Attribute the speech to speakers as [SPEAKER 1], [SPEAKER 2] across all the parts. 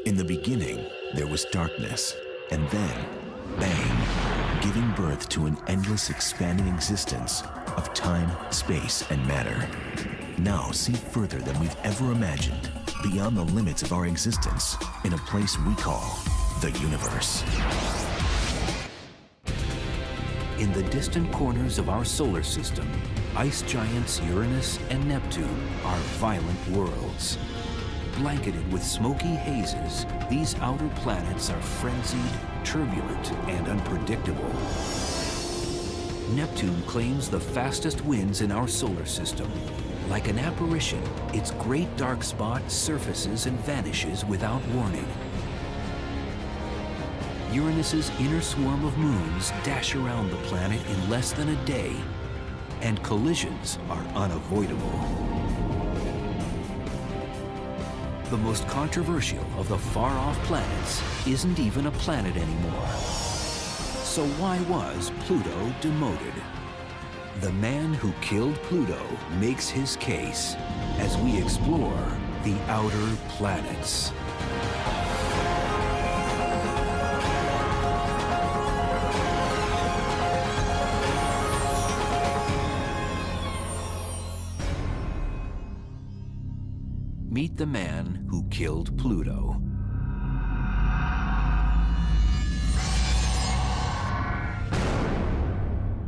[SPEAKER 1] In the beginning, there was darkness, and then, bang, giving birth to an endless expanding existence of time, space, and matter. Now see further than we've ever imagined, beyond the limits of our existence, in a place we call the universe.
[SPEAKER 2] In the distant corners of our solar system, ice giants Uranus and Neptune are violent worlds. Blanketed with smoky hazes, these outer planets are frenzied, turbulent, and unpredictable. Neptune claims the fastest winds in our solar system. Like an apparition, its great dark spot surfaces and vanishes without warning. Uranus's inner swarm of moons dash around the planet in less than a day, and collisions are unavoidable. The most controversial of the far-off planets isn't even a planet anymore. So why was Pluto demoted? The man who killed Pluto makes his case as we explore the outer planets. Meet the man who killed Pluto.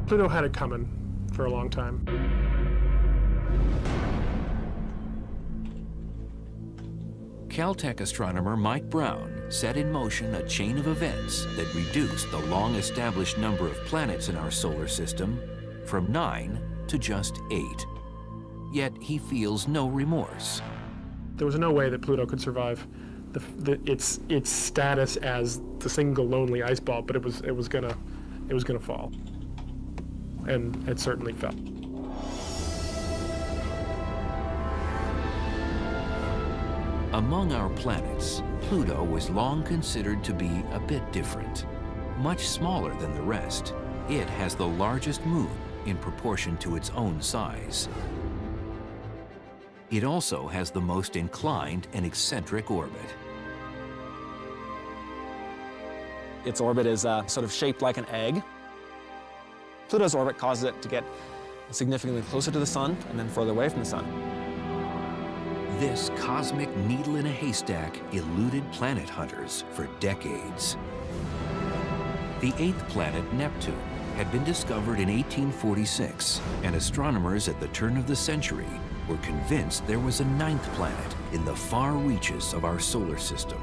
[SPEAKER 3] Pluto had it coming for a long time.
[SPEAKER 2] Caltech astronomer Mike Brown set in motion a chain of events that reduced the long-established number of planets in our solar system from 9 to just 8. Yet he feels no remorse.
[SPEAKER 3] There was no way that Pluto could survive its status as the single lonely ice ball, but it was gonna fall, and it certainly fell.
[SPEAKER 2] Among our planets, Pluto was long considered to be a bit different. Much smaller than the rest, it has the largest moon in proportion to its own size. It also has the most inclined and eccentric orbit.
[SPEAKER 4] Its orbit is sort of shaped like an egg. Pluto's orbit causes it to get significantly closer to the sun and then further away from the sun.
[SPEAKER 2] This cosmic needle in a haystack eluded planet hunters for decades. The 8th planet, Neptune, had been discovered in 1846, and astronomers at the turn of the century were convinced there was a 9th planet in the far reaches of our solar system.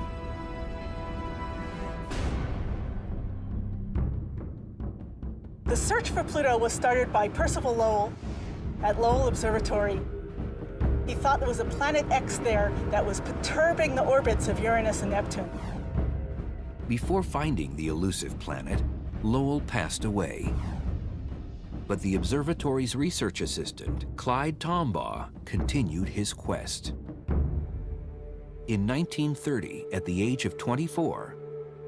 [SPEAKER 5] The search for Pluto was started by Percival Lowell at Lowell Observatory. He thought there was a planet X there that was perturbing the orbits of Uranus and Neptune.
[SPEAKER 2] Before finding the elusive planet, Lowell passed away. But the observatory's research assistant, Clyde Tombaugh, continued his quest. In 1930, at the age of 24,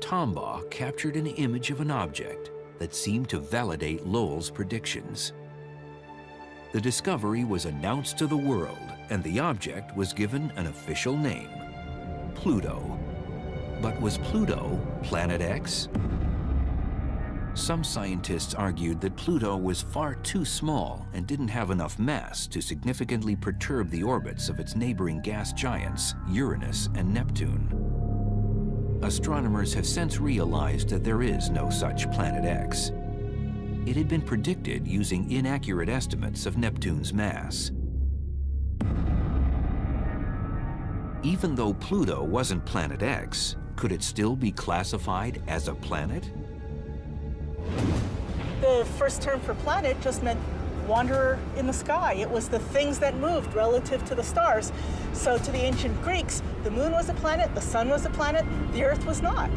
[SPEAKER 2] Tombaugh captured an image of an object that seemed to validate Lowell's predictions. The discovery was announced to the world, and the object was given an official name, Pluto. But was Pluto Planet X? Some scientists argued that Pluto was far too small and didn't have enough mass to significantly perturb the orbits of its neighboring gas giants, Uranus and Neptune. Astronomers have since realized that there is no such Planet X. It had been predicted using inaccurate estimates of Neptune's mass. Even though Pluto wasn't Planet X, could it still be classified as a planet?
[SPEAKER 5] The first term for planet just meant wanderer in the sky. It was the things that moved relative to the stars. So to the ancient Greeks, the moon was a planet, the sun was a planet, the earth was not.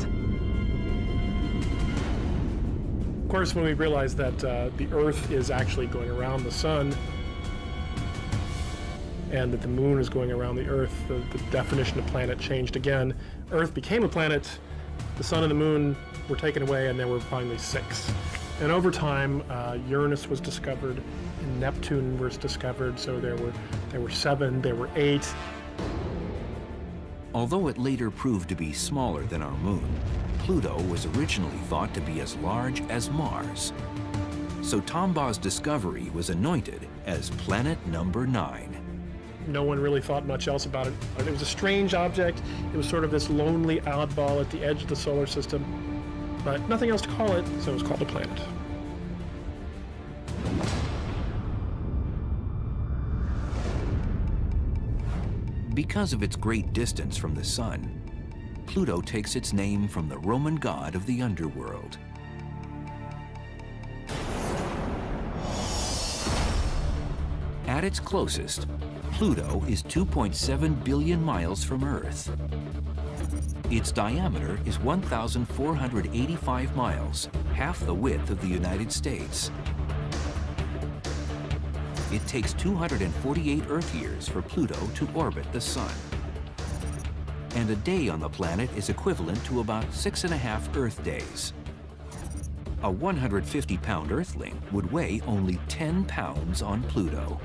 [SPEAKER 3] Of course, when we realized that the Earth is actually going around the sun and that the moon is going around the Earth, the definition of planet changed again. Earth became a planet, the sun and the moon were taken away, and there were finally 6. And over time, Uranus was discovered, and Neptune was discovered, so there were 7, there were 8.
[SPEAKER 2] Although it later proved to be smaller than our moon, Pluto was originally thought to be as large as Mars. So Tombaugh's discovery was anointed as planet number 9.
[SPEAKER 3] No one really thought much else about it. It was a strange object. It was sort of this lonely oddball at the edge of the solar system, but nothing else to call it, so it was called a planet.
[SPEAKER 2] Because of its great distance from the Sun, Pluto takes its name from the Roman god of the underworld. At its closest, Pluto is 2.7 billion miles from Earth. Its diameter is 1,485 miles, half the width of the United States. It takes 248 Earth years for Pluto to orbit the Sun. And a day on the planet is equivalent to about 6.5 Earth days. A 150-pound Earthling would weigh only 10 pounds on Pluto.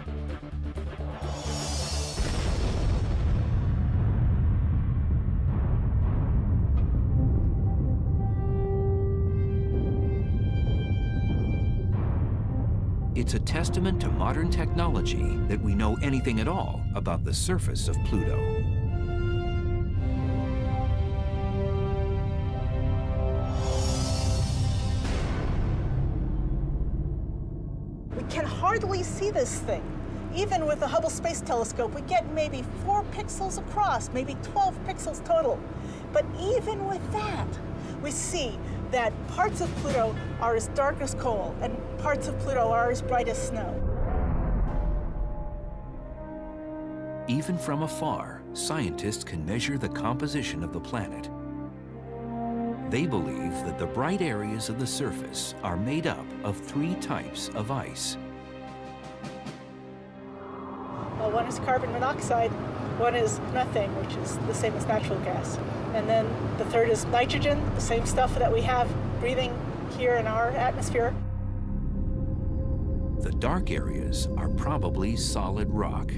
[SPEAKER 2] It's a testament to modern technology that we know anything at all about the surface of Pluto.
[SPEAKER 5] We can hardly see this thing. Even with the Hubble Space Telescope, we get maybe 4 pixels across, maybe 12 pixels total. But even with that, we see that parts of Pluto are as dark as coal and parts of Pluto are as bright as snow.
[SPEAKER 2] Even from afar, scientists can measure the composition of the planet. They believe that the bright areas of the surface are made up of 3 types of ice.
[SPEAKER 5] Well, one is carbon monoxide, one is methane, which is the same as natural gas. And then the third is nitrogen, the same stuff that we have breathing here in our atmosphere.
[SPEAKER 2] The dark areas are probably solid rock.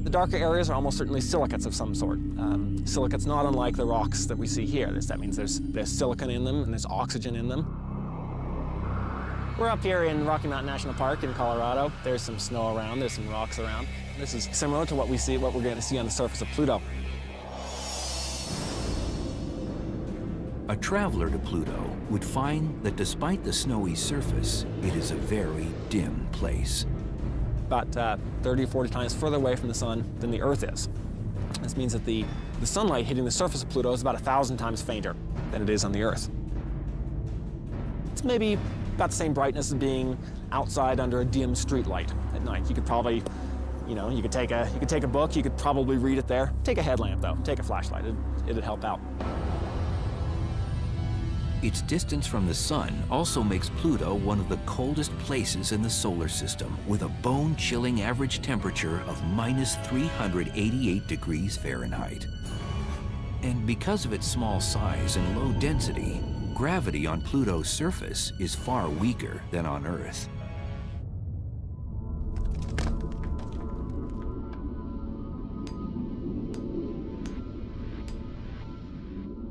[SPEAKER 4] The darker areas are almost certainly silicates of some sort. Silicates not unlike the rocks that we see here. That means there's silicon in them and there's oxygen in them. We're up here in Rocky Mountain National Park in Colorado. There's some snow around, there's some rocks around. This is similar to what we're going to see on the surface of Pluto.
[SPEAKER 2] A traveler to Pluto would find that despite the snowy surface, it is a very dim place.
[SPEAKER 4] About 30 or 40 times further away from the sun than the Earth is. This means that the sunlight hitting the surface of Pluto is about 1,000 times fainter than it is on the Earth. It's maybe about the same brightness as being outside under a dim street light at night. You could probably, you could take a book, you could probably read it there. Take a headlamp though, take a flashlight, it'd help out.
[SPEAKER 2] Its distance from the sun also makes Pluto one of the coldest places in the solar system, with a bone-chilling average temperature of minus 388 degrees Fahrenheit. And because of its small size and low density, gravity on Pluto's surface is far weaker than on Earth.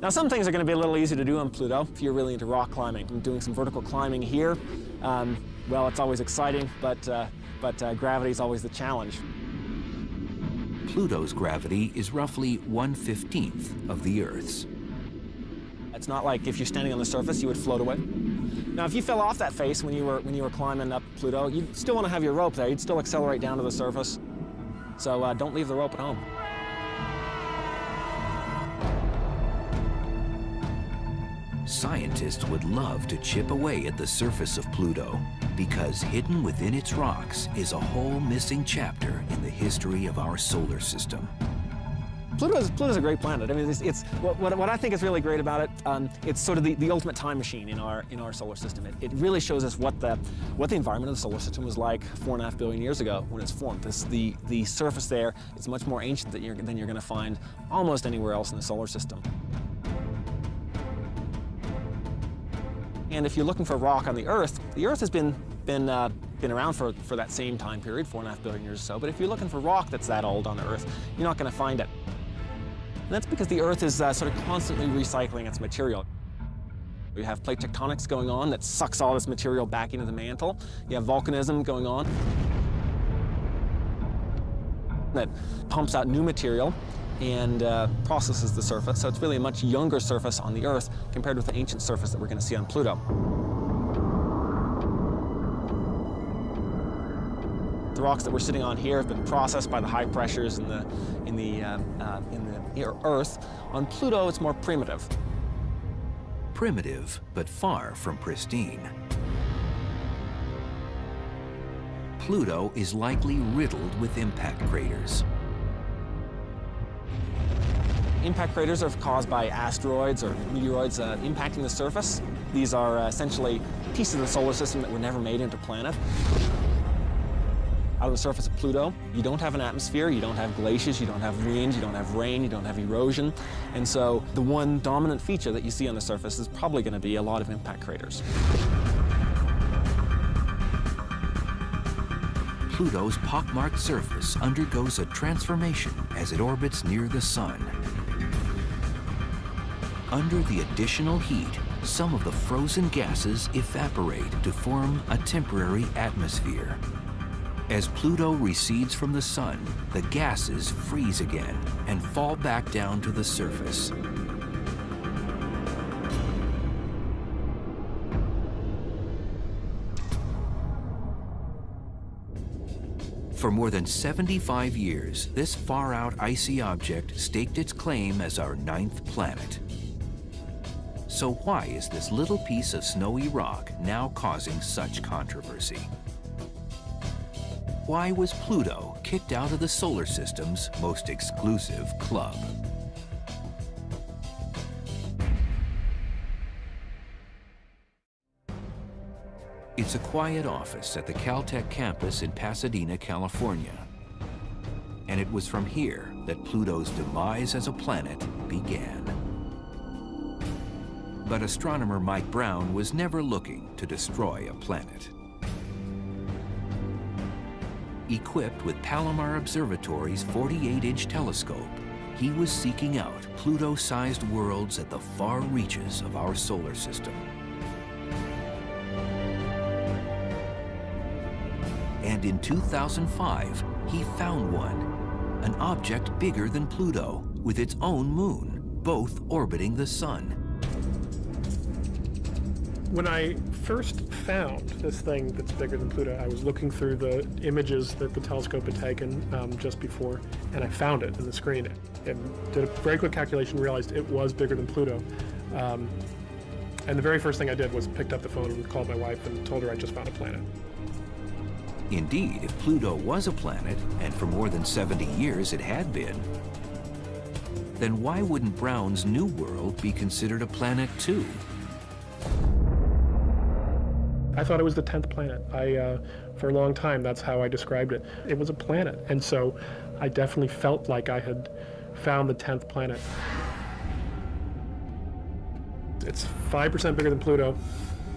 [SPEAKER 4] Now, some things are going to be a little easy to do on Pluto if you're really into rock climbing. I'm doing some vertical climbing here. Well, it's always exciting, but gravity is always the challenge.
[SPEAKER 2] Pluto's gravity is roughly 1/15 of the Earth's.
[SPEAKER 4] It's not like if you're standing on the surface, you would float away. Now, if you fell off that face when you were climbing up Pluto, you'd still want to have your rope there. You'd still accelerate down to the surface. So don't leave the rope at home.
[SPEAKER 2] Scientists would love to chip away at the surface of Pluto because hidden within its rocks is a whole missing chapter in the history of our solar system.
[SPEAKER 4] Pluto's a great planet. I mean, it's what I think is really great about it. It's sort of the ultimate time machine in our solar system. It really shows us what the environment of the solar system was like 4.5 billion years ago when it's formed. The surface there is much more ancient than you're going to find almost anywhere else in the solar system. And if you're looking for rock on the Earth has been around for that same time period, 4.5 billion years or so. But if you're looking for rock that's that old on the Earth, you're not going to find it. And that's because the Earth is sort of constantly recycling its material. You have plate tectonics going on that sucks all this material back into the mantle. You have volcanism going on that pumps out new material and processes the surface. So it's really a much younger surface on the Earth compared with the ancient surface that we're going to see on Pluto. The rocks that we're sitting on here have been processed by the high pressures in the Earth. On Pluto, it's more primitive.
[SPEAKER 2] Primitive, but far from pristine. Pluto is likely riddled with impact craters.
[SPEAKER 4] Impact craters are caused by asteroids or meteoroids impacting the surface. These are essentially pieces of the solar system that were never made into planet. Out of the surface of Pluto, you don't have an atmosphere, you don't have glaciers, you don't have winds, you don't have rain, you don't have erosion. And so the one dominant feature that you see on the surface is probably going to be a lot of impact craters.
[SPEAKER 2] Pluto's pockmarked surface undergoes a transformation as it orbits near the Sun. Under the additional heat, some of the frozen gases evaporate to form a temporary atmosphere. As Pluto recedes from the Sun, the gases freeze again and fall back down to the surface. For more than 75 years, this far-out icy object staked its claim as our 9th planet. So why is this little piece of snowy rock now causing such controversy? Why was Pluto kicked out of the solar system's most exclusive club? It's a quiet office at the Caltech campus in Pasadena, California. And it was from here that Pluto's demise as a planet began. But astronomer Mike Brown was never looking to destroy a planet. Equipped with Palomar Observatory's 48-inch telescope, he was seeking out Pluto-sized worlds at the far reaches of our solar system. And in 2005, he found one, an object bigger than Pluto, with its own moon, both orbiting the Sun.
[SPEAKER 3] When I first found this thing that's bigger than Pluto, I was looking through the images that the telescope had taken just before, and I found it in the screen. And did a very quick calculation, realized it was bigger than Pluto. And the very first thing I did was picked up the phone and called my wife and told her I just found a planet.
[SPEAKER 2] Indeed, if Pluto was a planet, and for more than 70 years it had been, then why wouldn't Brown's new world be considered a planet too?
[SPEAKER 3] I thought it was the 10th planet. For a long time, that's how I described it. It was a planet, and so I definitely felt like I had found the 10th planet. It's 5% bigger than Pluto.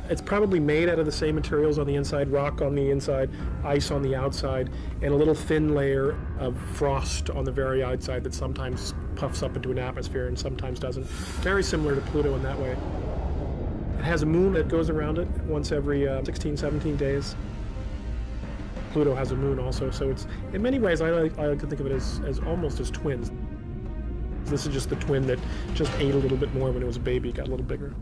[SPEAKER 3] It's probably made out of the same materials on the inside, rock on the inside, ice on the outside, and a little thin layer of frost on the very outside that sometimes puffs up into an atmosphere and sometimes doesn't. Very similar to Pluto in that way. It has a moon that goes around it once every 16, 17 days. Pluto has a moon also, so it's, in many ways, I like to think of it as almost as twins. This is just the twin that just ate a little bit more when it was a baby, got a little bigger.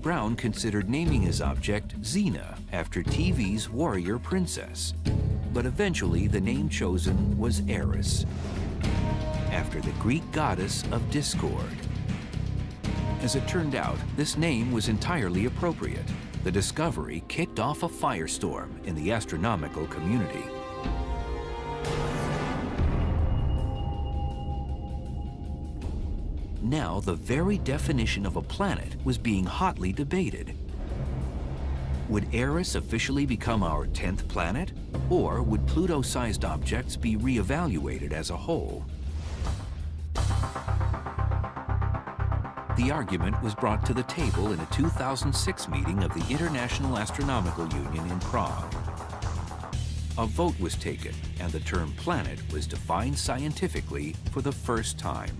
[SPEAKER 2] Brown considered naming his object Xena after TV's warrior princess, but eventually the name chosen was Eris, after the Greek goddess of discord. As it turned out, this name was entirely appropriate. The discovery kicked off a firestorm in the astronomical community. Now, the very definition of a planet was being hotly debated. Would Eris officially become our 10th planet, or would Pluto-sized objects be reevaluated as a whole? The argument was brought to the table in a 2006 meeting of the International Astronomical Union in Prague. a vote was taken and the term planet was defined scientifically for the first time.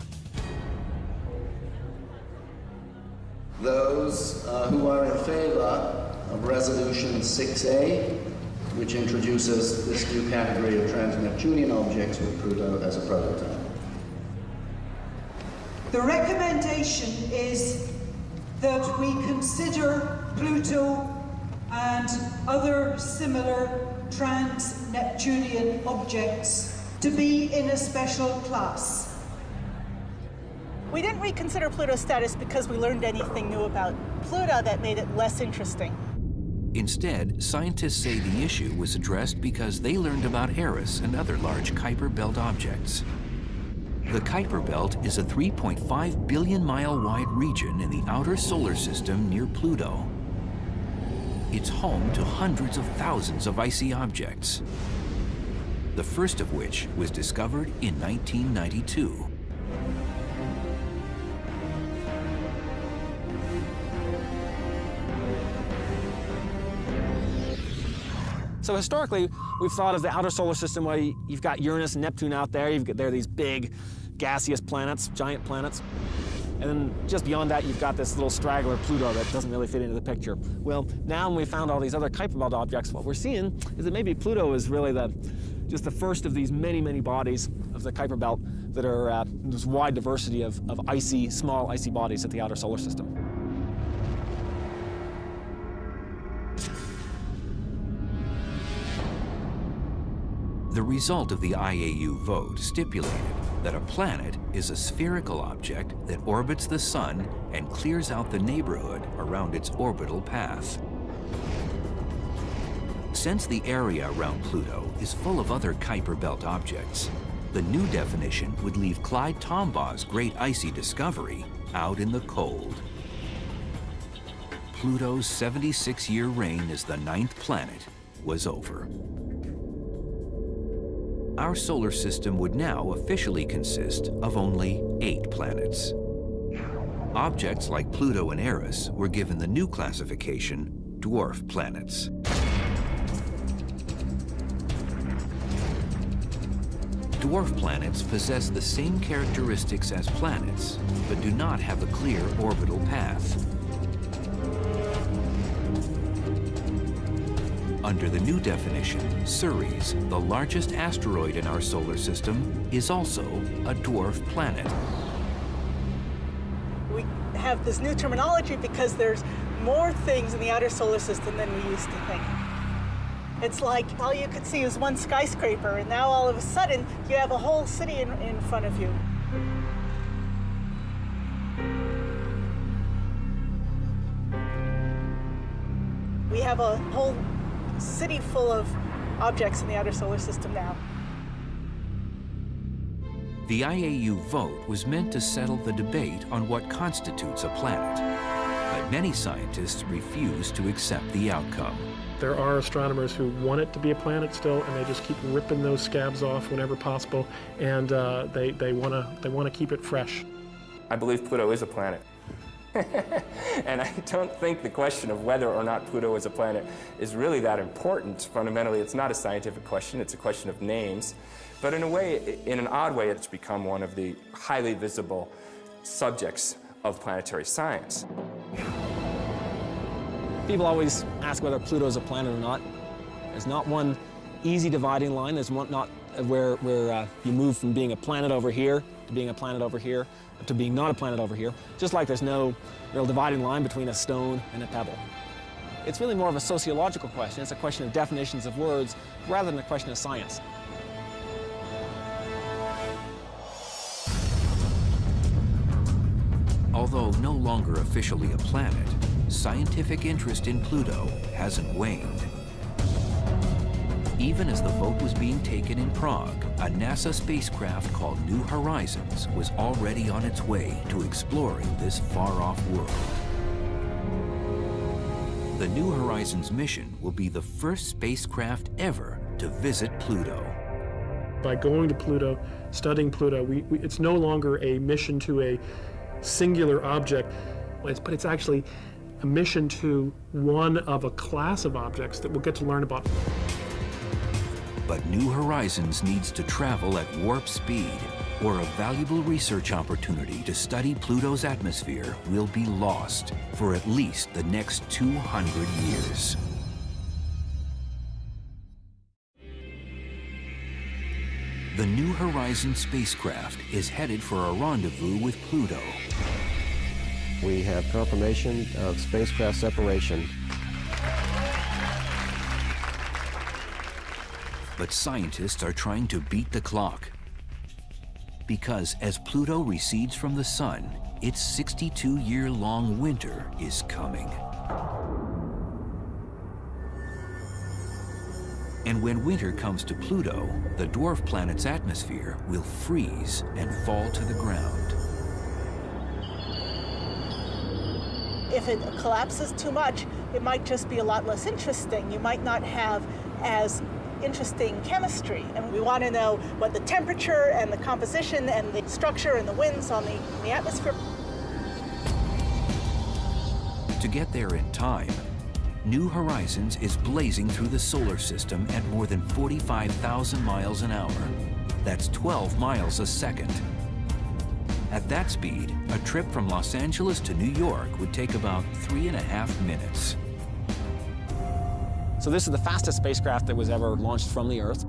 [SPEAKER 6] Those who are in favor of Resolution 6A, which introduces this new category of trans-Neptunian objects with Pluto as a prototype.
[SPEAKER 7] The recommendation is that we consider Pluto and other similar trans-Neptunian objects to be in a special class.
[SPEAKER 5] We didn't reconsider Pluto's status because we learned anything new about Pluto that made it less interesting.
[SPEAKER 2] Instead, scientists say the issue was addressed because they learned about Eris and other large Kuiper Belt objects. The Kuiper Belt is a 3.5 billion mile wide region in the outer solar system near Pluto. It's home to hundreds of thousands of icy objects, the first of which was discovered in 1992.
[SPEAKER 4] So historically, we've thought of the outer solar system where you've got Uranus and Neptune out there. There are these big gaseous planets, giant planets. And then just beyond that, you've got this little straggler Pluto that doesn't really fit into the picture. Well, now when we found all these other Kuiper Belt objects, what we're seeing is that maybe Pluto is really just the first of these many, many bodies of the Kuiper Belt that are this wide diversity of small icy bodies at the outer solar system.
[SPEAKER 2] The result of the IAU vote stipulated that a planet is a spherical object that orbits the sun and clears out the neighborhood around its orbital path. Since the area around Pluto is full of other Kuiper Belt objects, the new definition would leave Clyde Tombaugh's great icy discovery out in the cold. Pluto's 76-year reign as the 9th planet was over. Our solar system would now officially consist of only 8 planets. Objects like Pluto and Eris were given the new classification, dwarf planets. Dwarf planets possess the same characteristics as planets, but do not have a clear orbital path. Under the new definition, Ceres, the largest asteroid in our solar system, is also a dwarf planet.
[SPEAKER 5] We have this new terminology because there's more things in the outer solar system than we used to think. It's like all you could see was one skyscraper, and now all of a sudden you have a whole city in front of you. We have a whole city full of objects in the outer solar system now.
[SPEAKER 2] The IAU vote was meant to settle the debate on what constitutes a planet, but many scientists refuse to accept the outcome.
[SPEAKER 3] There are astronomers who want it to be a planet still, and they just keep ripping those scabs off whenever possible, and they want to keep it fresh.
[SPEAKER 8] I believe Pluto is a planet. And I don't think the question of whether or not Pluto is a planet is really that important. Fundamentally, it's not a scientific question, it's a question of names. But in a way, in an odd way, it's become one of the highly visible subjects of planetary science.
[SPEAKER 4] People always ask whether Pluto is a planet or not. There's not one easy dividing line. There's not where you move from being a planet over here to being a planet over here to being not a planet over here, just like there's no real dividing line between a stone and a pebble. It's really more of a sociological question. It's a question of definitions of words rather than a question of science.
[SPEAKER 2] Although no longer officially a planet, scientific interest in Pluto hasn't waned. Even as the vote was being taken in Prague, a NASA spacecraft called New Horizons was already on its way to exploring this far-off world. The New Horizons mission will be the first spacecraft ever to visit Pluto.
[SPEAKER 3] By going to Pluto, studying Pluto, it's no longer a mission to a singular object, but it's actually a mission to one of a class of objects that we'll get to learn about.
[SPEAKER 2] But New Horizons needs to travel at warp speed, or a valuable research opportunity to study Pluto's atmosphere will be lost for at least the next 200 years. The New Horizons spacecraft is headed for a rendezvous with Pluto.
[SPEAKER 9] We have confirmation of spacecraft separation.
[SPEAKER 2] But scientists are trying to beat the clock. Because as Pluto recedes from the sun, its 62-year-long winter is coming. And when winter comes to Pluto, the dwarf planet's atmosphere will freeze and fall to the ground.
[SPEAKER 5] If it collapses too much, it might just be a lot less interesting. You might not have as interesting chemistry, and we want to know what the temperature and the composition and the structure and the winds on the atmosphere.
[SPEAKER 2] To get there in time, New Horizons is blazing through the solar system at more than 45,000 miles an hour. That's 12 miles a second. At that speed, a trip from Los Angeles to New York would take about 3.5 minutes.
[SPEAKER 4] So this is the fastest spacecraft that was ever launched from the Earth.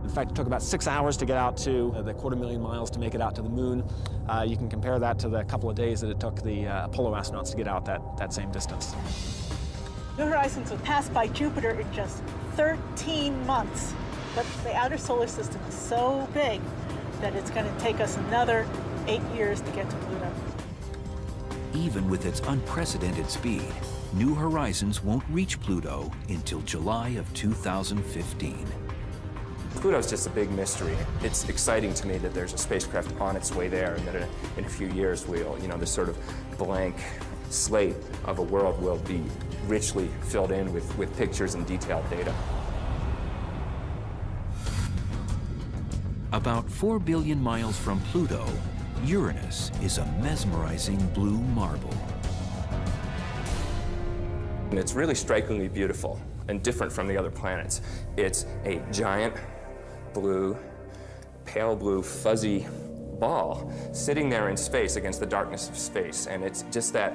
[SPEAKER 4] In fact, it took about 6 hours to get out to the 250,000 miles to make it out to the moon. You can compare that to the couple of days that it took the Apollo astronauts to get out that same distance.
[SPEAKER 5] New Horizons will pass by Jupiter in just 13 months. But the outer solar system is so big that it's going to take us another 8 years to get to Pluto.
[SPEAKER 2] Even with its unprecedented speed, New Horizons won't reach Pluto until July of 2015.
[SPEAKER 8] Pluto's just a big mystery. It's exciting to me that there's a spacecraft on its way there, and that in a few years we'll, this sort of blank slate of a world will be richly filled in with pictures and detailed data.
[SPEAKER 2] About 4 billion miles from Pluto, Uranus is a mesmerizing blue marble.
[SPEAKER 8] And it's really strikingly beautiful and different from the other planets. It's a giant blue, pale blue, fuzzy ball sitting there in space against the darkness of space. And it's just that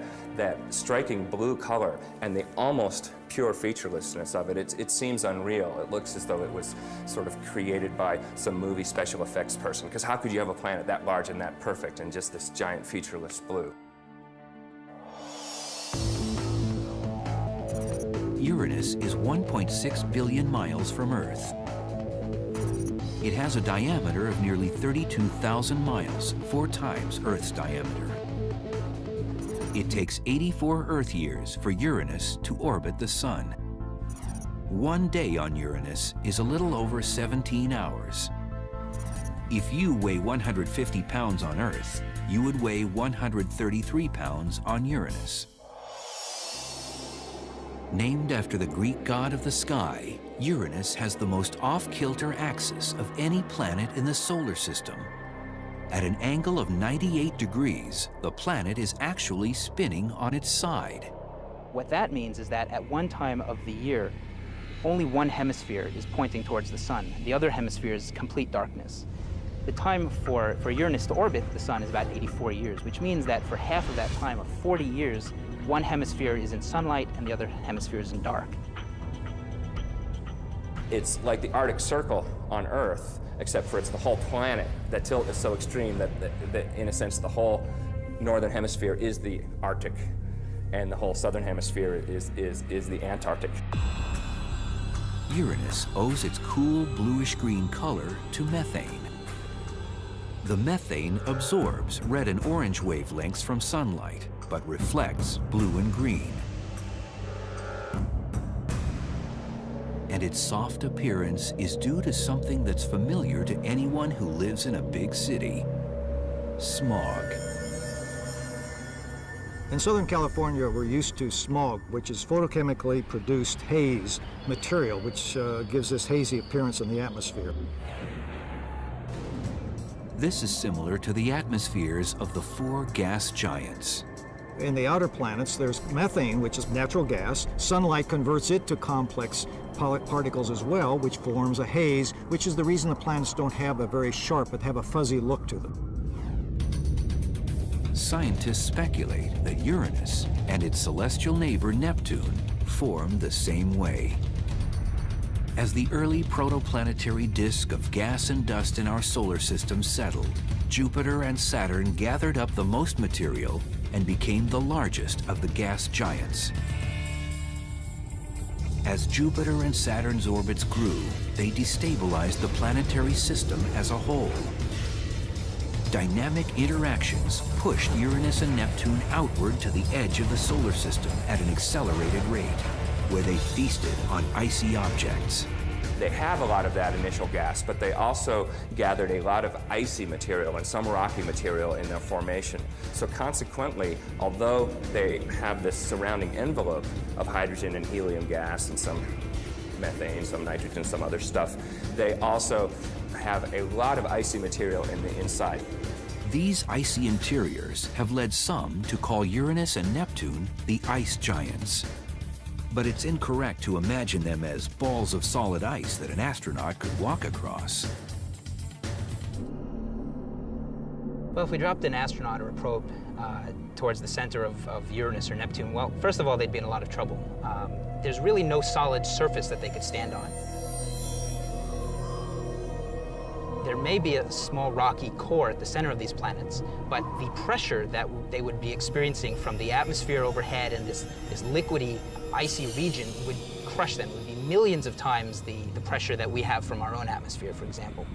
[SPEAKER 8] striking blue color and the almost pure featurelessness of it. It seems unreal. It looks as though it was sort of created by some movie special effects person. Because how could you have a planet that large and that perfect and just this giant featureless blue?
[SPEAKER 2] Uranus is 1.6 billion miles from Earth. It has a diameter of nearly 32,000 miles, 4 times Earth's diameter. It takes 84 Earth years for Uranus to orbit the Sun. 1 day on Uranus is a little over 17 hours. If you weigh 150 pounds on Earth, you would weigh 133 pounds on Uranus. Named after the Greek god of the sky, Uranus has the most off-kilter axis of any planet in the solar system. At an angle of 98 degrees, the planet is actually spinning on its side.
[SPEAKER 10] What that means is that at one time of the year, only one hemisphere is pointing towards the sun. The other hemisphere is complete darkness. The time for Uranus to orbit the sun is about 84 years, which means that for half of that time, of 40 years, one hemisphere is in sunlight and the other hemisphere is in dark.
[SPEAKER 8] It's like the Arctic Circle on Earth, except for it's the whole planet. That tilt is so extreme that in a sense, the whole northern hemisphere is the Arctic, and the whole southern hemisphere is the Antarctic.
[SPEAKER 2] Uranus owes its cool bluish-green color to methane. The methane absorbs red and orange wavelengths from sunlight, but reflects blue and green. And its soft appearance is due to something that's familiar to anyone who lives in a big city: smog.
[SPEAKER 11] In Southern California, we're used to smog, which is photochemically produced haze material, which gives this hazy appearance in the atmosphere.
[SPEAKER 2] This is similar to the atmospheres of the 4 gas giants.
[SPEAKER 11] In the outer planets, there's methane, which is natural gas. Sunlight converts it to complex particles as well, which forms a haze, which is the reason the planets don't have a very sharp, but have a fuzzy look to them.
[SPEAKER 2] Scientists speculate that Uranus and its celestial neighbor Neptune formed the same way. As the early protoplanetary disk of gas and dust in our solar system settled, Jupiter and Saturn gathered up the most material and became the largest of the gas giants. As Jupiter and Saturn's orbits grew, they destabilized the planetary system as a whole. Dynamic interactions pushed Uranus and Neptune outward to the edge of the solar system at an accelerated rate, where they feasted on icy objects.
[SPEAKER 8] They have a lot of that initial gas, but they also gathered a lot of icy material and some rocky material in their formation. So consequently, although they have this surrounding envelope of hydrogen and helium gas and some methane, some nitrogen, some other stuff, they also have a lot of icy material in the inside.
[SPEAKER 2] These icy interiors have led some to call Uranus and Neptune the ice giants. But it's incorrect to imagine them as balls of solid ice that an astronaut could walk across.
[SPEAKER 10] Well, if we dropped an astronaut or a probe towards the center of Uranus or Neptune, well, first of all, they'd be in a lot of trouble. There's really no solid surface that they could stand on. There may be a small rocky core at the center of these planets, but the pressure that they would be experiencing from the atmosphere overhead and this liquidy, icy region would crush them. It would be millions of times the pressure that we have from our own atmosphere, for example.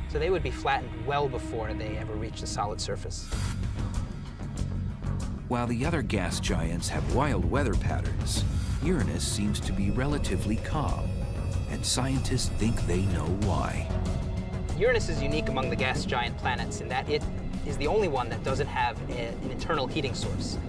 [SPEAKER 10] So they would be flattened well before they ever reach the solid surface.
[SPEAKER 2] While the other gas giants have wild weather patterns, Uranus seems to be relatively calm, and scientists think they know why.
[SPEAKER 10] Uranus is unique among the gas giant planets in that it is the only one that doesn't have an internal heating source.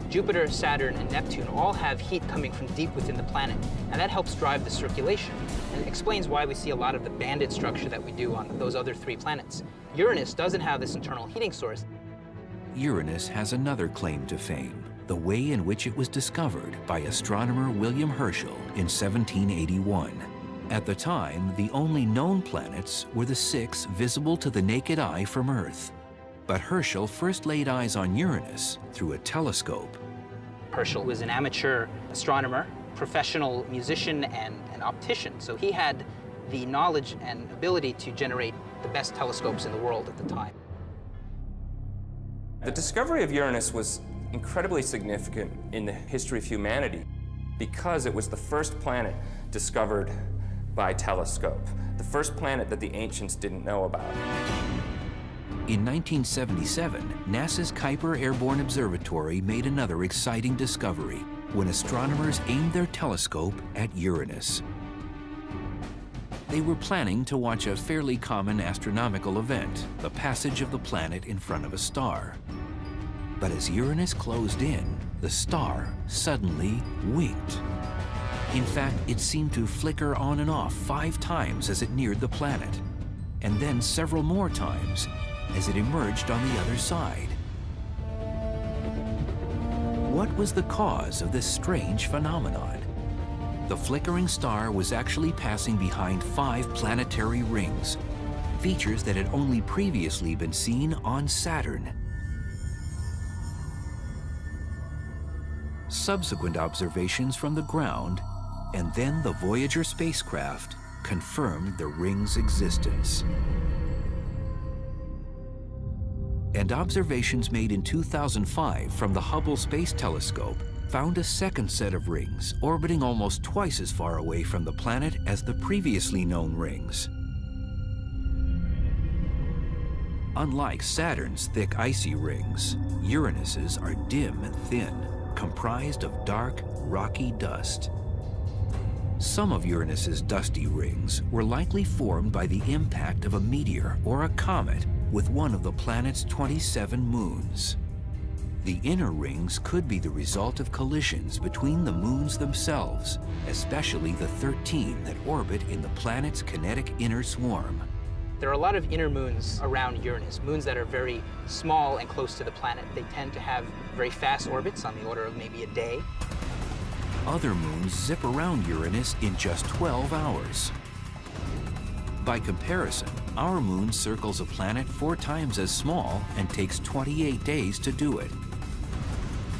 [SPEAKER 10] Jupiter, Saturn, and Neptune all have heat coming from deep within the planet, and that helps drive the circulation, and it explains why we see a lot of the banded structure that we do on those other three planets. Uranus doesn't have this internal heating source.
[SPEAKER 2] Uranus has another claim to fame, the way in which it was discovered by astronomer William Herschel in 1781. At the time, the only known planets were the 6 visible to the naked eye from Earth. But Herschel first laid eyes on Uranus through a telescope.
[SPEAKER 10] Herschel was an amateur astronomer, professional musician, and an optician, so he had the knowledge and ability to generate the best telescopes in the world at the time.
[SPEAKER 8] The discovery of Uranus was incredibly significant in the history of humanity because it was the first planet discovered by telescope, the first planet that the ancients didn't know about.
[SPEAKER 2] In 1977, NASA's Kuiper Airborne Observatory made another exciting discovery when astronomers aimed their telescope at Uranus. They were planning to watch a fairly common astronomical event, the passage of the planet in front of a star. But as Uranus closed in, the star suddenly winked. In fact, it seemed to flicker on and off 5 times as it neared the planet, and then several more times as it emerged on the other side. What was the cause of this strange phenomenon? The flickering star was actually passing behind 5 planetary rings, features that had only previously been seen on Saturn. Subsequent observations from the ground and then the Voyager spacecraft confirmed the ring's existence. And observations made in 2005 from the Hubble Space Telescope found a second set of rings orbiting almost twice as far away from the planet as the previously known rings. Unlike Saturn's thick icy rings, Uranus's are dim and thin, comprised of dark, rocky dust. Some of Uranus's dusty rings were likely formed by the impact of a meteor or a comet with one of the planet's 27 moons. The inner rings could be the result of collisions between the moons themselves, especially the 13 that orbit in the planet's kinetic inner swarm.
[SPEAKER 10] There are a lot of inner moons around Uranus, moons that are very small and close to the planet. They tend to have very fast orbits on the order of maybe a day.
[SPEAKER 2] Other moons zip around Uranus in just 12 hours. By comparison, our moon circles a planet 4 times as small and takes 28 days to do it.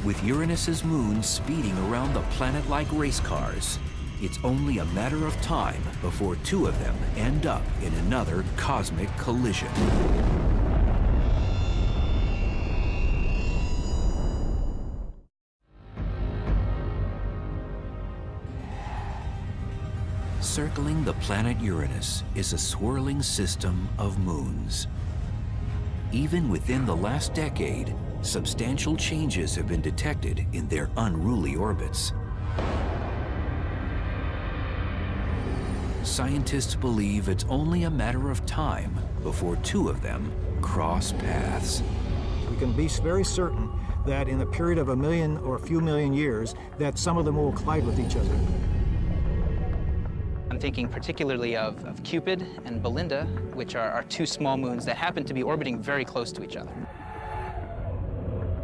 [SPEAKER 2] With Uranus's moons speeding around the planet like race cars, it's only a matter of time before 2 of them end up in another cosmic collision. Circling the planet Uranus is a swirling system of moons. Even within the last decade, substantial changes have been detected in their unruly orbits. Scientists believe it's only a matter of time before 2 of them cross paths.
[SPEAKER 11] We can be very certain that in a period of a million or a few million years, that some of them will collide with each other.
[SPEAKER 10] I'm thinking particularly of Cupid and Belinda, which are 2 small moons that happen to be orbiting very close to each other.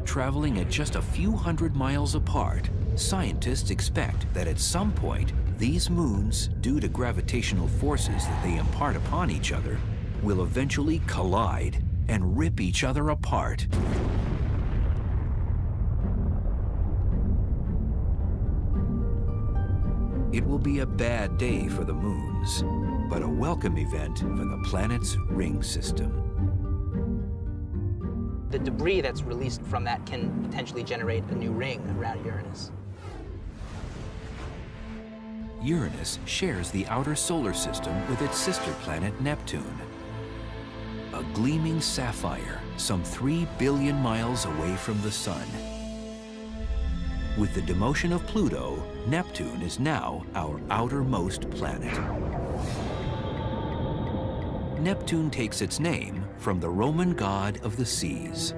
[SPEAKER 2] Traveling at just a few hundred miles apart, scientists expect that at some point, these moons, due to gravitational forces that they impart upon each other, will eventually collide and rip each other apart. It will be a bad day for the moons, but a welcome event for the planet's ring system.
[SPEAKER 10] The debris that's released from that can potentially generate a new ring around Uranus.
[SPEAKER 2] Uranus shares the outer solar system with its sister planet Neptune. A gleaming sapphire some 3 billion miles away from the sun. With the demotion of Pluto, Neptune is now our outermost planet. Neptune takes its name from the Roman god of the seas.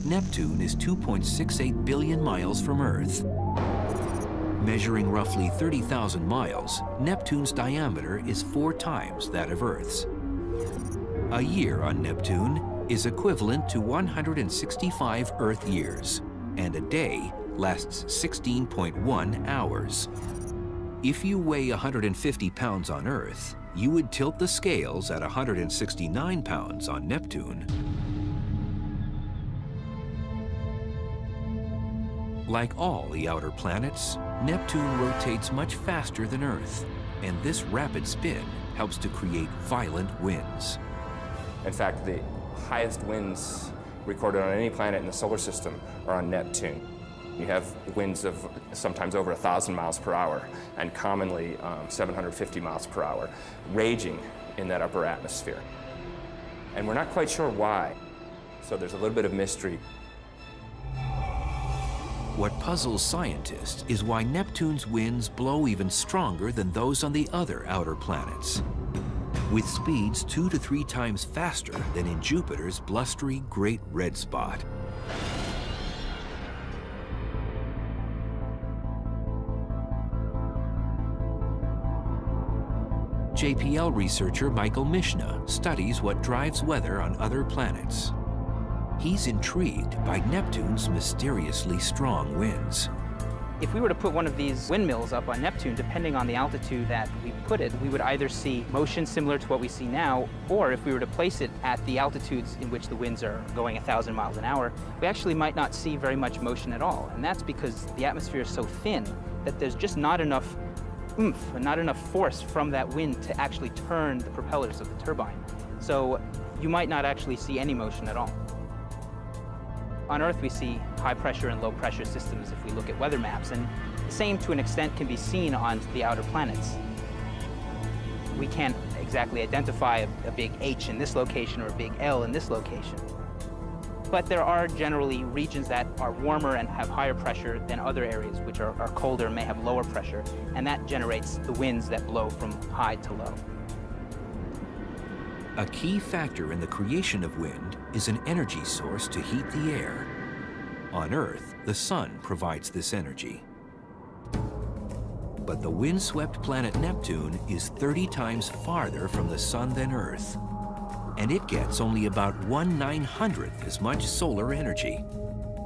[SPEAKER 2] Neptune is 2.68 billion miles from Earth. Measuring roughly 30,000 miles, Neptune's diameter is 4 times that of Earth's. A year on Neptune is equivalent to 165 Earth years, and a day lasts 16.1 hours. If you weigh 150 pounds on Earth, you would tilt the scales at 169 pounds on Neptune. Like all the outer planets, Neptune rotates much faster than Earth, and this rapid spin helps to create violent winds.
[SPEAKER 8] In fact, the highest winds recorded on any planet in the solar system are on Neptune. You have winds of sometimes over 1,000 miles per hour, and commonly 750 miles per hour, raging in that upper atmosphere. And we're not quite sure why, so there's a little bit of mystery.
[SPEAKER 2] What puzzles scientists is why Neptune's winds blow even stronger than those on the other outer planets, with speeds 2 to 3 times faster than in Jupiter's blustery Great Red Spot. JPL researcher Michael Mishna studies what drives weather on other planets. He's intrigued by Neptune's mysteriously strong winds.
[SPEAKER 10] If we were to put one of these windmills up on Neptune, depending on the altitude that we put it, we would either see motion similar to what we see now, or if we were to place it at the altitudes in which the winds are going 1,000 miles an hour, we actually might not see very much motion at all. And that's because the atmosphere is so thin that there's just not enough oomph and not enough force from that wind to actually turn the propellers of the turbine. So you might not actually see any motion at all. On Earth, we see high pressure and low pressure systems if we look at weather maps, and the same to an extent can be seen on the outer planets. We can't exactly identify a big H in this location or a big L in this location. But there are generally regions that are warmer and have higher pressure than other areas which are colder and may have lower pressure, and that generates the winds that blow from high to low.
[SPEAKER 2] A key factor in the creation of wind is an energy source to heat the air. On Earth, the sun provides this energy. But the windswept planet Neptune is 30 times farther from the Sun than Earth, and it gets only about 1/900th as much solar energy.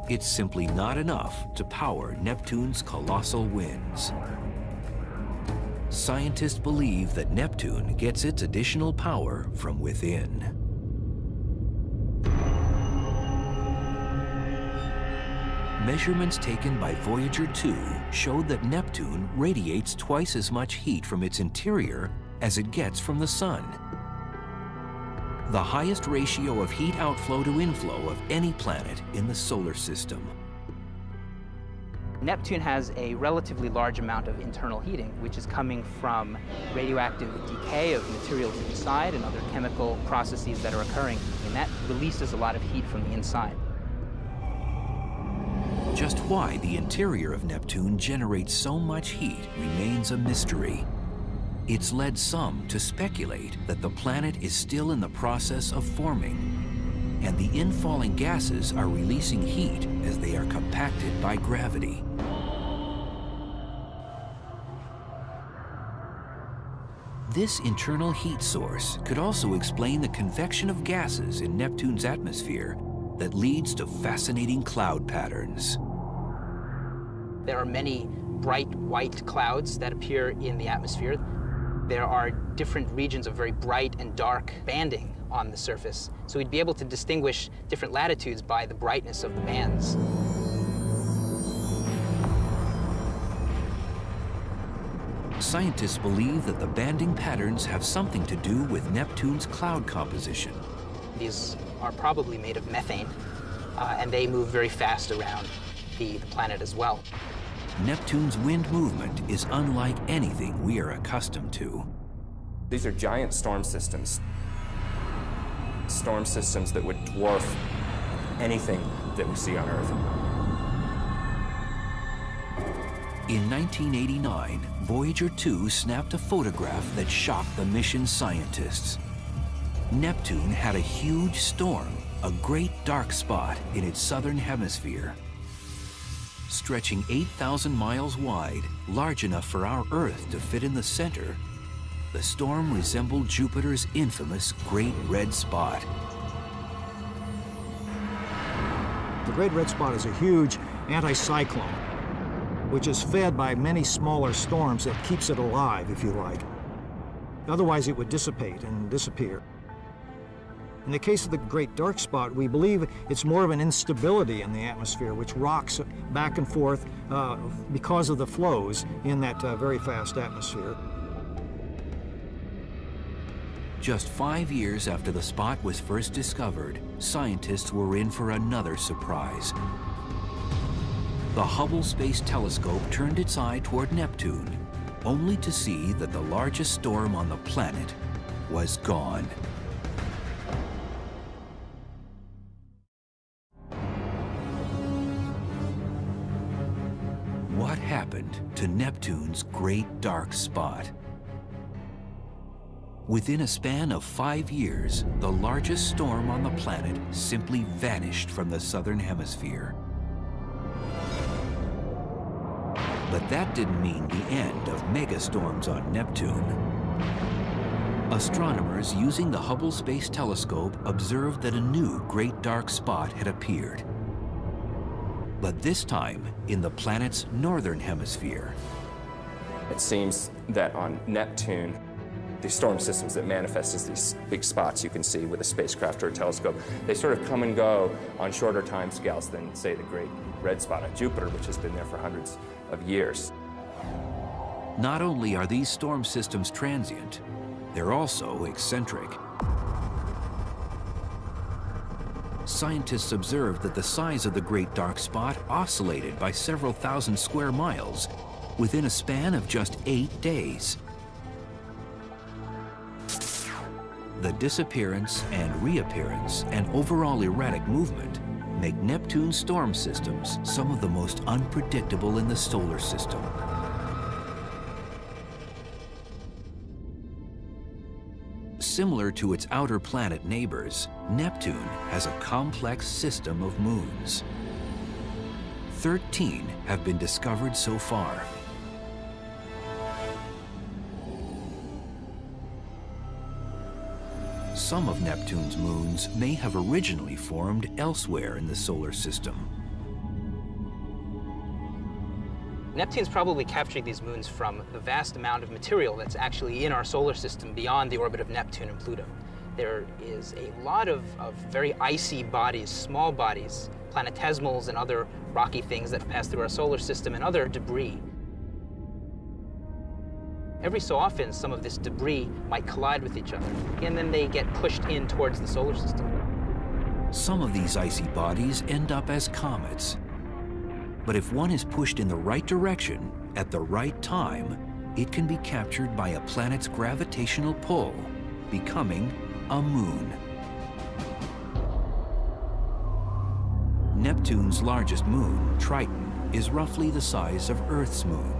[SPEAKER 2] It's simply not enough to power Neptune's colossal winds. Scientists believe that Neptune gets its additional power from within. Measurements taken by Voyager 2 showed that Neptune radiates twice as much heat from its interior as it gets from the Sun. The highest ratio of heat outflow to inflow of any planet in the solar system.
[SPEAKER 10] Neptune has a relatively large amount of internal heating, which is coming from radioactive decay of materials inside and other chemical processes that are occurring, and that releases a lot of heat from the inside.
[SPEAKER 2] Just why the interior of Neptune generates so much heat remains a mystery. It's led some to speculate that the planet is still in the process of forming, and the infalling gases are releasing heat as they are compacted by gravity. This internal heat source could also explain the convection of gases in Neptune's atmosphere that leads to fascinating cloud patterns.
[SPEAKER 10] There are many bright white clouds that appear in the atmosphere. There are different regions of very bright and dark banding on the surface, so we'd be able to distinguish different latitudes by the brightness of the bands.
[SPEAKER 2] Scientists believe that the banding patterns have something to do with Neptune's cloud composition.
[SPEAKER 10] These are probably made of methane, and they move very fast around the planet as well.
[SPEAKER 2] Neptune's wind movement is unlike anything we are accustomed to.
[SPEAKER 8] These are giant storm systems that would dwarf anything that we see on Earth.
[SPEAKER 2] In 1989, Voyager 2 snapped a photograph that shocked the mission scientists. Neptune had a huge storm, a great dark spot in its southern hemisphere. Stretching 8,000 miles wide, large enough for our Earth to fit in the center, the storm resembled Jupiter's infamous Great Red Spot.
[SPEAKER 11] The Great Red Spot is a huge anticyclone, which is fed by many smaller storms that keeps it alive, if you like. Otherwise, it would dissipate and disappear. In the case of the Great Dark Spot, we believe it's more of an instability in the atmosphere, which rocks back and forth because of the flows in that very fast atmosphere.
[SPEAKER 2] Just 5 years after the spot was first discovered, scientists were in for another surprise. The Hubble Space Telescope turned its eye toward Neptune, only to see that the largest storm on the planet was gone. What happened to Neptune's Great Dark Spot? Within a span of 5 years, the largest storm on the planet simply vanished from the southern hemisphere. But that didn't mean the end of megastorms on Neptune. Astronomers using the Hubble Space Telescope observed that a new Great Dark Spot had appeared. But this time in the planet's northern hemisphere.
[SPEAKER 8] It seems that on Neptune, the storm systems that manifest as these big spots you can see with a spacecraft or a telescope, they sort of come and go on shorter time scales than, say, the Great Red Spot on Jupiter, which has been there for hundreds of years.
[SPEAKER 2] Not only are these storm systems transient, they're also eccentric. Scientists observed that the size of the Great Dark Spot oscillated by several thousand square miles within a span of just 8 days. The disappearance and reappearance and overall erratic movement make Neptune's storm systems some of the most unpredictable in the solar system. Similar to its outer planet neighbors, Neptune has a complex system of moons. 13 have been discovered so far. Some of Neptune's moons may have originally formed elsewhere in the solar system.
[SPEAKER 10] Neptune's probably capturing these moons from the vast amount of material that's actually in our solar system beyond the orbit of Neptune and Pluto. There is a lot of very icy bodies, small bodies, planetesimals and other rocky things that pass through our solar system, and other debris. Every so often, some of this debris might collide with each other, and then they get pushed in towards the solar system.
[SPEAKER 2] Some of these icy bodies end up as comets. But if one is pushed in the right direction at the right time, it can be captured by a planet's gravitational pull, becoming a moon. Neptune's largest moon, Triton, is roughly the size of Earth's moon.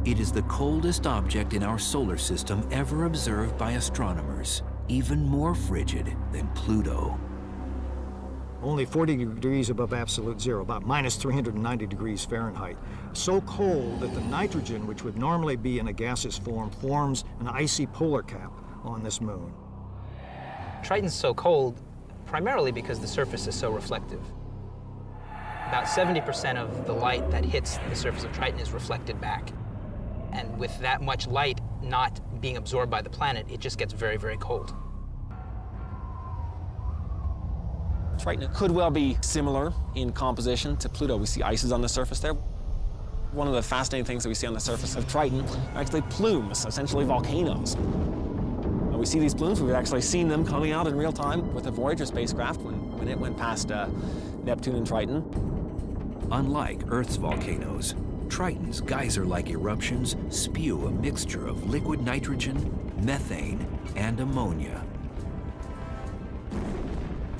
[SPEAKER 2] It is the coldest object in our solar system ever observed by astronomers, even more frigid than Pluto.
[SPEAKER 11] Only 40 degrees above absolute zero, about minus 390 degrees Fahrenheit. So cold that the nitrogen, which would normally be in a gaseous form, forms an icy polar cap on this moon.
[SPEAKER 10] Triton's so cold primarily because the surface is so reflective. About 70% of the light that hits the surface of Triton is reflected back. And with that much light not being absorbed by the planet, it just gets very, very cold.
[SPEAKER 4] Triton could well be similar in composition to Pluto. We see ices on the surface there. One of the fascinating things that we see on the surface of Triton are actually plumes, essentially volcanoes. And we see these plumes, we've actually seen them coming out in real time with the Voyager spacecraft when it went past Neptune and Triton.
[SPEAKER 2] Unlike Earth's volcanoes, Triton's geyser-like eruptions spew a mixture of liquid nitrogen, methane, and ammonia.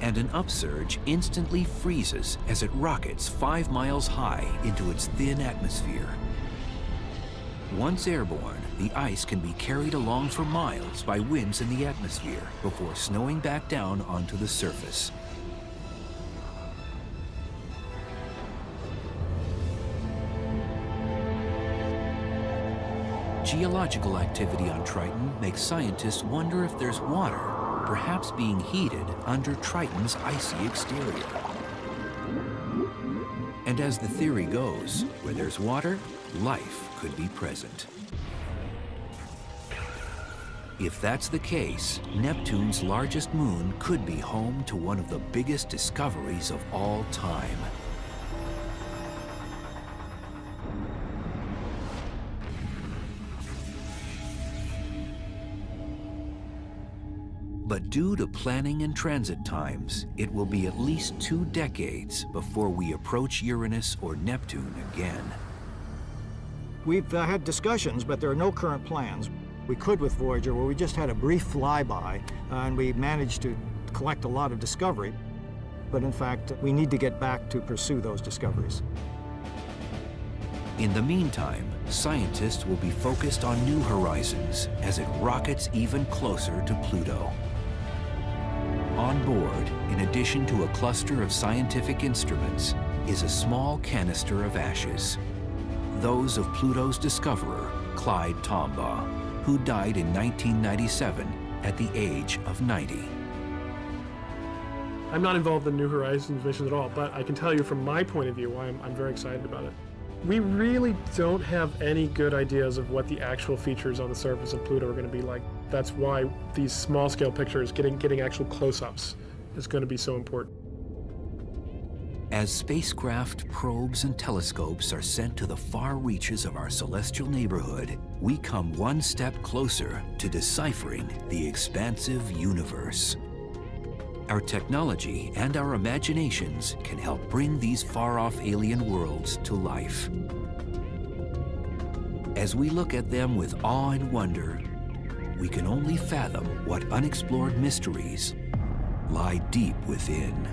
[SPEAKER 2] And an upsurge instantly freezes as it rockets 5 miles high into its thin atmosphere. Once airborne, the ice can be carried along for miles by winds in the atmosphere before snowing back down onto the surface. Geological activity on Triton makes scientists wonder if there's water, perhaps being heated under Triton's icy exterior. And as the theory goes, where there's water, life could be present. If that's the case, Neptune's largest moon could be home to one of the biggest discoveries of all time. But due to planning and transit times, it will be at least 2 decades before we approach Uranus or Neptune again.
[SPEAKER 11] We've had discussions, but there are no current plans. We could with Voyager, where we just had a brief flyby, and we managed to collect a lot of discovery. But in fact, we need to get back to pursue those discoveries.
[SPEAKER 2] In the meantime, scientists will be focused on New Horizons as it rockets even closer to Pluto. On board, in addition to a cluster of scientific instruments, is a small canister of ashes. Those of Pluto's discoverer, Clyde Tombaugh, who died in 1997 at the age of 90.
[SPEAKER 3] I'm not involved in New Horizons missions at all, but I can tell you from my point of view why I'm very excited about it. We really don't have any good ideas of what the actual features on the surface of Pluto are going to be like. That's why these small-scale pictures, getting actual close-ups, is going to be so important.
[SPEAKER 2] As spacecraft, probes, and telescopes are sent to the far reaches of our celestial neighborhood, we come one step closer to deciphering the expansive universe. Our technology and our imaginations can help bring these far-off alien worlds to life. As we look at them with awe and wonder, we can only fathom what unexplored mysteries lie deep within.